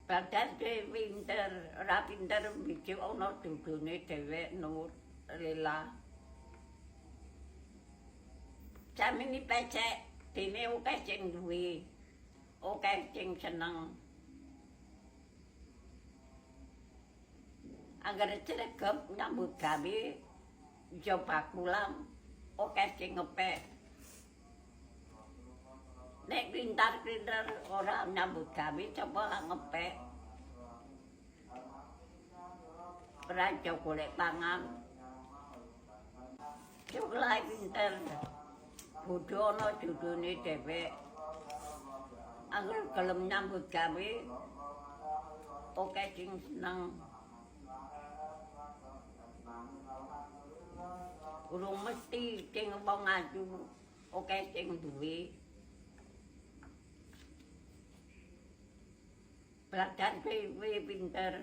Padahal dia pinter, ora pinter bijik ana dudune dhewek nurut rela. Jamini pecek dene akeh sing duwe, akeh sing seneng. Angger cregep nyambut gawe yo bakulam, akeh sing ngepek. Nek pintar-pintar ora nyambut gawe coba ngepek. Ora golek pangan. Coba pinter. Bodho ana judune dhewek. Angger gelem nyambut gawe akeh sing seneng. Urung mesti sing wong ayu akeh sing duwe. Belajar kowe pinter.